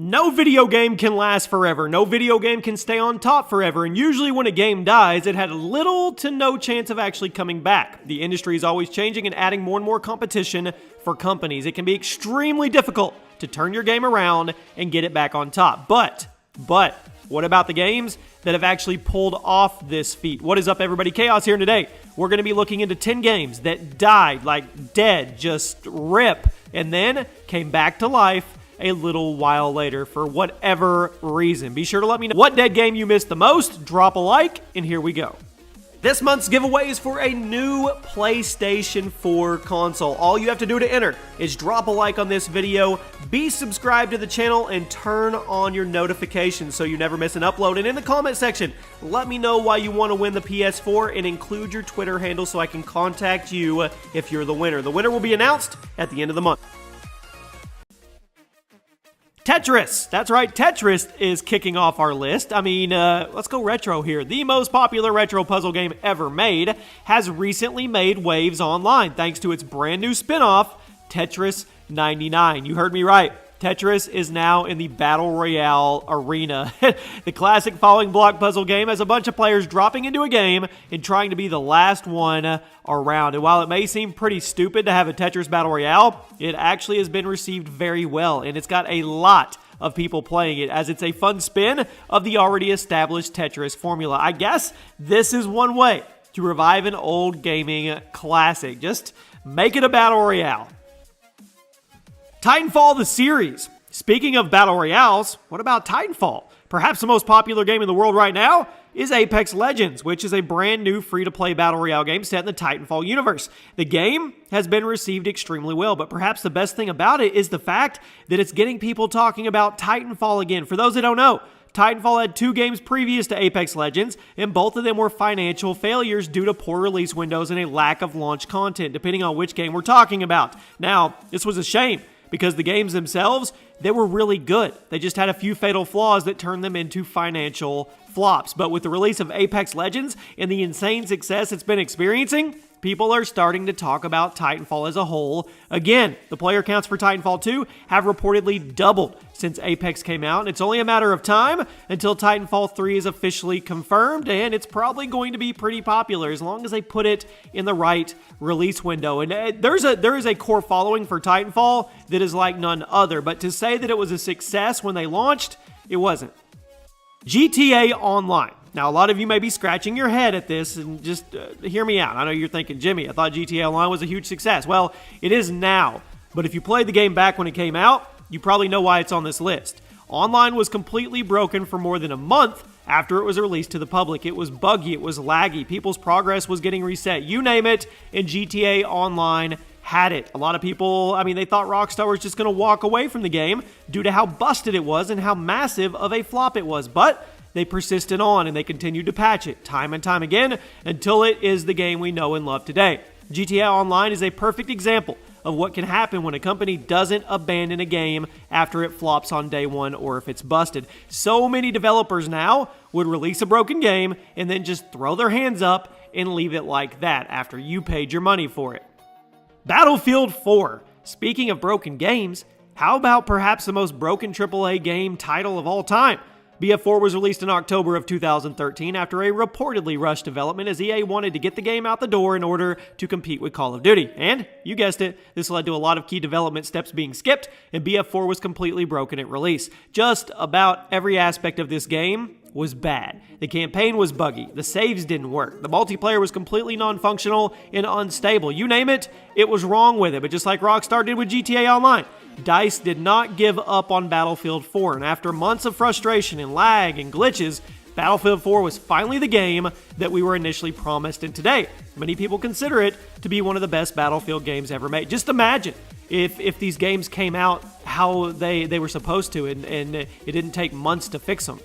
No video game can last forever. No video game can stay on top forever. And usually when a game dies, it had little to no chance of actually coming back. The industry is always changing and adding more and more competition for companies. It can be extremely difficult to turn your game around and get it back on top. But, what about the games that have actually pulled off this feat? What is up, everybody? Chaos here, and today we're going to be looking into 10 games that died, like dead, just rip, and then came back to life a little while later for whatever reason. Be sure to let me know what dead game you missed the most. Drop a like, and here we go. This month's giveaway is for a new PlayStation 4 console. All you have to do to enter is drop a like on this video, be subscribed to the channel, and turn on your notifications so you never miss an upload. And in the comment section, let me know why you want to win the PS4 and include your Twitter handle so I can contact you if you're the winner. The winner will be announced at the end of the month. Tetris. That's right, Tetris is kicking off our list. I mean, let's go retro here. The most popular retro puzzle game ever made has recently made waves online thanks to its brand new spin-off, Tetris 99. You heard me right. Tetris is now in the Battle Royale arena. The classic falling block puzzle game has a bunch of players dropping into a game and trying to be the last one around. And while it may seem pretty stupid to have a Tetris Battle Royale, it actually has been received very well, and it's got a lot of people playing it as it's a fun spin of the already established Tetris formula. I guess this is one way to revive an old gaming classic. Just make it a Battle Royale. Titanfall the series. Speaking of Battle Royales, what about Titanfall? Perhaps the most popular game in the world right now is Apex Legends, which is a brand new free-to-play Battle Royale game set in the Titanfall universe. The game has been received extremely well, but perhaps the best thing about it is the fact that it's getting people talking about Titanfall again. For those that don't know, Titanfall had 2 games previous to Apex Legends, and both of them were financial failures due to poor release windows and a lack of launch content, depending on which game we're talking about. Now, this was a shame, because the games themselves, they were really good. They just had a few fatal flaws that turned them into financial flops. But with the release of Apex Legends and the insane success it's been experiencing, people are starting to talk about Titanfall as a whole again. The player counts for Titanfall 2 have reportedly doubled since Apex came out, and it's only a matter of time until Titanfall 3 is officially confirmed, and it's probably going to be pretty popular as long as they put it in the right release window. And there is a core following for Titanfall that is like none other, but to say that it was a success when they launched, it wasn't. GTA Online. Now, a lot of you may be scratching your head at this, and just hear me out. I know you're thinking, Jimmy, I thought GTA Online was a huge success. Well, it is now, but if you played the game back when it came out, you probably know why it's on this list. Online was completely broken for more than a month after it was released to the public. It was buggy, it was laggy, people's progress was getting reset, you name it, and GTA Online had it. A lot of people, they thought Rockstar was just going to walk away from the game due to how busted it was and how massive of a flop it was, but they persisted on and they continued to patch it time and time again until it is the game we know and love today. GTA Online is a perfect example of what can happen when a company doesn't abandon a game after it flops on day one or if it's busted. So many developers now would release a broken game and then just throw their hands up and leave it like that after you paid your money for it. Battlefield 4. Speaking of broken games, how about perhaps the most broken AAA game title of all time? BF4 was released in October of 2013 after a reportedly rushed development as EA wanted to get the game out the door in order to compete with Call of Duty. And, you guessed it, this led to a lot of key development steps being skipped, and BF4 was completely broken at release. Just about every aspect of this game was bad. The campaign was buggy, the saves didn't work, the multiplayer was completely non-functional and unstable. You name it, it was wrong with it. But just like Rockstar did with GTA Online, DICE did not give up on Battlefield 4, and after months of frustration and lag and glitches, Battlefield 4 was finally the game that we were initially promised, and today, many people consider it to be one of the best Battlefield games ever made. Just imagine if these games came out how they were supposed to, and it didn't take months to fix them.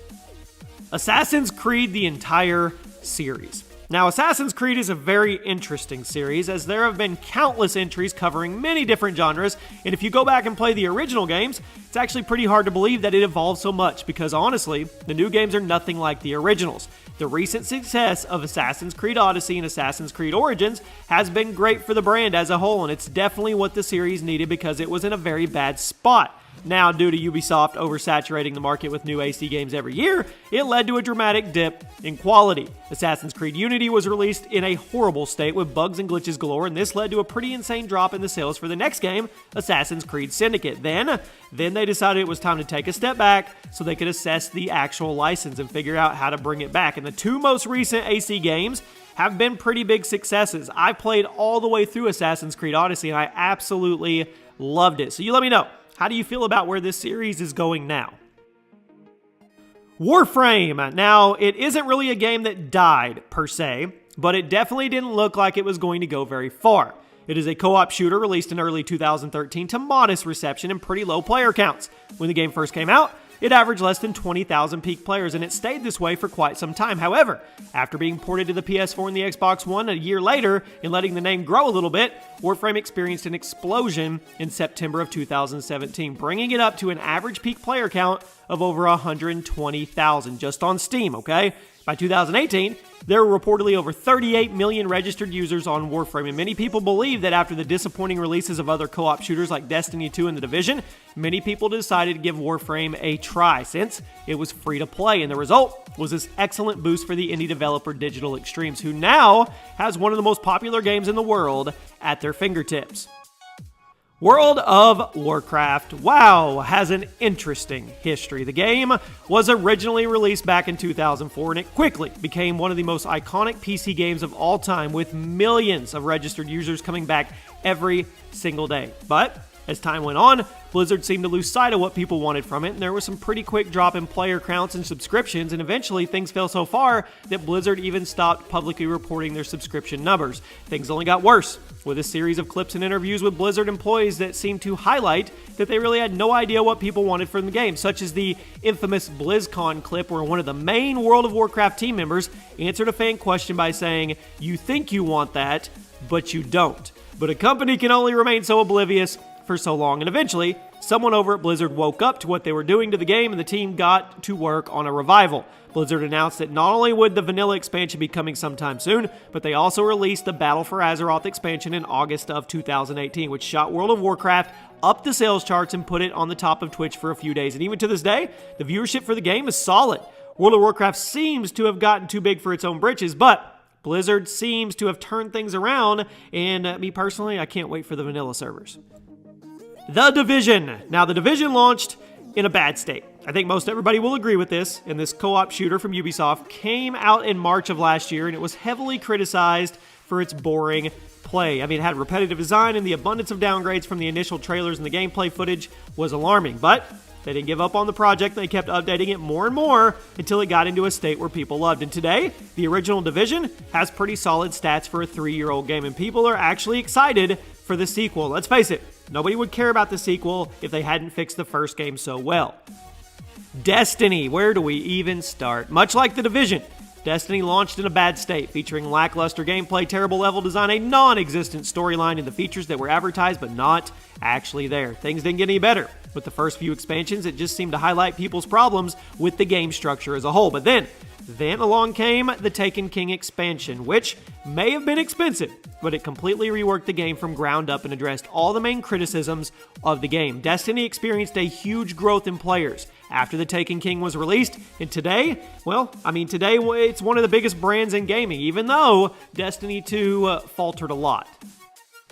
Assassin's Creed, the entire series. Now, Assassin's Creed is a very interesting series, as there have been countless entries covering many different genres, and if you go back and play the original games, it's actually pretty hard to believe that it evolved so much, because honestly, the new games are nothing like the originals. The recent success of Assassin's Creed Odyssey and Assassin's Creed Origins has been great for the brand as a whole, and it's definitely what the series needed because it was in a very bad spot. Now, due to Ubisoft oversaturating the market with new AC games every year, it led to a dramatic dip in quality. Assassin's Creed Unity was released in a horrible state with bugs and glitches galore, and this led to a pretty insane drop in the sales for the next game, Assassin's Creed Syndicate. Then they decided it was time to take a step back so they could assess the actual license and figure out how to bring it back. And the two most recent AC games have been pretty big successes. I played all the way through Assassin's Creed Odyssey, and I absolutely loved it. So you let me know, how do you feel about where this series is going now? Warframe. Now, it isn't really a game that died, per se, but it definitely didn't look like it was going to go very far. It is a co-op shooter released in early 2013 to modest reception and pretty low player counts. When the game first came out, it averaged less than 20,000 peak players, and it stayed this way for quite some time. However, after being ported to the PS4 and the Xbox One a year later and letting the name grow a little bit, Warframe experienced an explosion in September of 2017, bringing it up to an average peak player count of over 120,000 just on Steam, okay? By 2018, there were reportedly over 38 million registered users on Warframe, and many people believe that after the disappointing releases of other co-op shooters like Destiny 2 and The Division, many people decided to give Warframe a try since it was free to play, and the result was this excellent boost for the indie developer Digital Extremes, who now has one of the most popular games in the world at their fingertips. World of Warcraft, wow, has an interesting history. The game was originally released back in 2004, and it quickly became one of the most iconic PC games of all time, with millions of registered users coming back every single day. But as time went on, Blizzard seemed to lose sight of what people wanted from it, and there was some pretty quick drop in player counts and subscriptions, and eventually things fell so far that Blizzard even stopped publicly reporting their subscription numbers. Things only got worse, with a series of clips and interviews with Blizzard employees that seemed to highlight that they really had no idea what people wanted from the game, such as the infamous BlizzCon clip where one of the main World of Warcraft team members answered a fan question by saying, "You think you want that, but you don't." But a company can only remain so oblivious for so long, and eventually, someone over at Blizzard woke up to what they were doing to the game, and the team got to work on a revival. Blizzard announced that not only would the vanilla expansion be coming sometime soon, but they also released the Battle for Azeroth expansion in August of 2018, which shot World of Warcraft up the sales charts and put it on the top of Twitch for a few days. And even to this day, the viewership for the game is solid. World of Warcraft seems to have gotten too big for its own britches, but Blizzard seems to have turned things around, and me personally, I can't wait for the vanilla servers. The Division. Now, The Division launched in a bad state. I think most everybody will agree with this, and this co-op shooter from Ubisoft came out in March of last year, and it was heavily criticized for its boring play. I mean, it had repetitive design, and the abundance of downgrades from the initial trailers and the gameplay footage was alarming, but they didn't give up on the project. They kept updating it more and more until it got into a state where people loved. And today, the original Division has pretty solid stats for a 3-year-old game, and people are actually excited for the sequel. Let's face it, nobody would care about the sequel if they hadn't fixed the first game so well. Destiny, where do we even start? Much like The Division, Destiny launched in a bad state, featuring lackluster gameplay, terrible level design, a non-existent storyline, and the features that were advertised but not actually there. Things didn't get any better. With the first few expansions, it just seemed to highlight people's problems with the game structure as a whole. But then along came the Taken King expansion, which may have been expensive, but it completely reworked the game from ground up and addressed all the main criticisms of the game. Destiny experienced a huge growth in players after the Taken King was released, and today, today it's one of the biggest brands in gaming, even though Destiny 2 faltered a lot.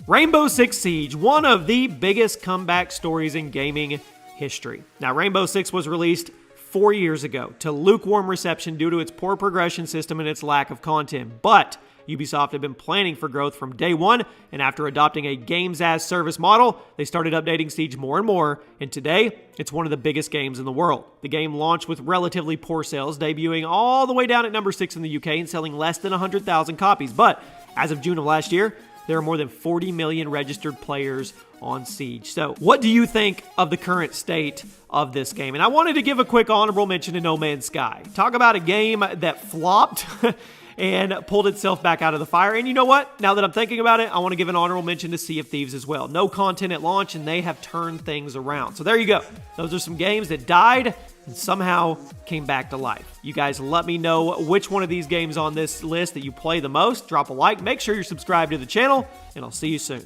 Rainbow Six Siege, one of the biggest comeback stories in gaming history. Now, Rainbow Six was released 4 years ago to lukewarm reception due to its poor progression system and its lack of content. But Ubisoft had been planning for growth from day one, and after adopting a games-as-service model, they started updating Siege more and more, and today, it's one of the biggest games in the world. The game launched with relatively poor sales, debuting all the way down at number 6 in the UK and selling less than 100,000 copies. But as of June of last year, there are more than 40 million registered players on Siege. So, what do you think of the current state of this game? And I wanted to give a quick honorable mention to No Man's Sky. Talk about a game that flopped and pulled itself back out of the fire. And you know what? Now that I'm thinking about it, I want to give an honorable mention to Sea of Thieves as well. No content at launch, and they have turned things around. So there you go. Those are some games that died and somehow came back to life. You guys let me know which one of these games on this list that you play the most. Drop a like, make sure you're subscribed to the channel, and I'll see you soon.